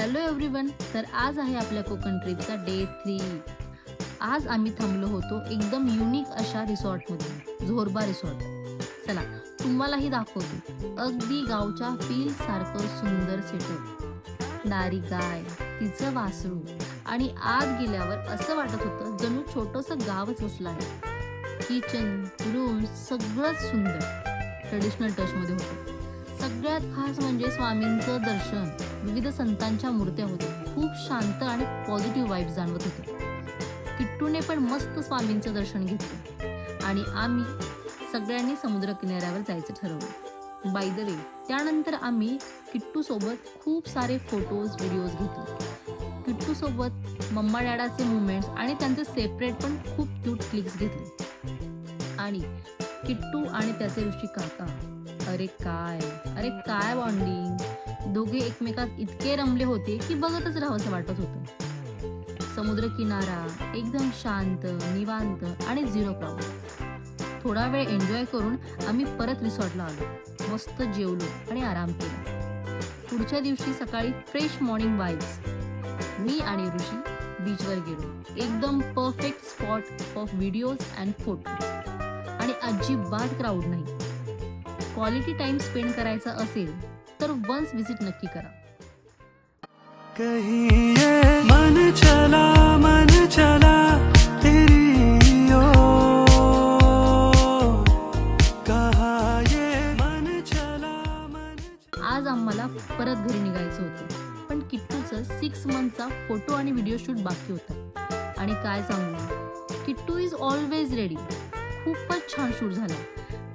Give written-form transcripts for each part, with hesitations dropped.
Hello everyone. तर आज आहे आपल्या कोकण ट्रिपचा डे 3. आज आम्ही थांबलो होतो एकदम युनिक अशा रिसॉर्टमध्ये, झोरबा रिसॉर्ट. चला तुम्हालाही दाखवतो. अगदी गावच्या फील सारखं सुंदर सेटअप, नारी गाय, तिचं वासरू आणि आत गेल्यावर असं वाटत होतं जणू छोटंसं गावच वसलं आहे. किचन, रूम्स सगळंच सुंदर ट्रेडिशनल टचमध्ये होतं. सगळ्यात खास म्हणजे स्वामींचं दर्शन. विविध संतांच्या मूर्त्या होत्या. खूप शांत आणि पॉझिटिव्ह वाईब्स जाणवत होते. किट्टूने पण मस्त स्वामींचं दर्शन घेतलं आणि आम्ही सगळ्यांनी समुद्र किनाऱ्यावर जायचं ठरवलं. बाय द वे, त्यानंतर आम्ही किट्टू सोबत खूप सारे फोटोज व्हिडिओज घेतले. किट्टू सोबत मम्मा डॅडाचे मुवमेंट्स आणि त्यांचे सेपरेट पण खूप क्यूट क्लिक्स घेतले. आणि किट्टू आणि त्याचे ऋषी काका, अरे काय बॉन्डिंग. दोघे एकमेकात इतके रमले होते की बघतच राहावंसं वाटत होतं. समुद्र किनारा एकदम शांत, निवांत आणि 0 क्राऊड. थोडा वेळ एन्जॉय करून आम्ही परत रिसॉर्टला आलो. मस्त जेवलो आणि आराम केला. पुढच्या दिवशी सकाळी फ्रेश मॉर्निंग वाईब्स. मी आणि ऋषी बीचवर गेलो. एकदम perfect spot of videos and photos आणि अजिबात क्राऊड नाही. क्वालिटी टाइम स्पेंड करायचा असेल तर वन्स विजिट नक्की करा. कहीं ये मन चला तेरी ओर, कहा ये मन चला. आज आम्हाला परत घरी निघायचं होतं, पण किट्टूचं 6 मंथचा फोटो आणि व्हिडिओ शूट बाकी होता. आणि काय सांगू, किट्टू इज ऑलवेज रेडी. खूपच छान शूट झाला.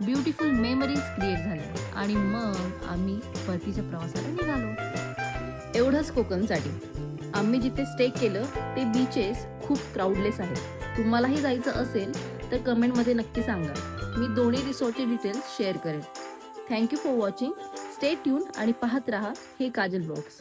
ब्युटिफुल मेमरीज क्रिएट झाल्या आणि मग आम्ही परतीच्या प्रवासाला निघालो. एवढंच कोकणसाठी. आम्ही जिथे स्टे केलं ते बीचेस खूप क्राऊडलेस आहेत. तुम्हालाही जायचं असेल तर कमेंटमध्ये नक्की सांगा. मी दोन्ही रिसॉर्टचे डिटेल्स शेअर करेन. Thank you for watching. Stay tune आणि पाहत राहा हे काजल ब्लॉग्स.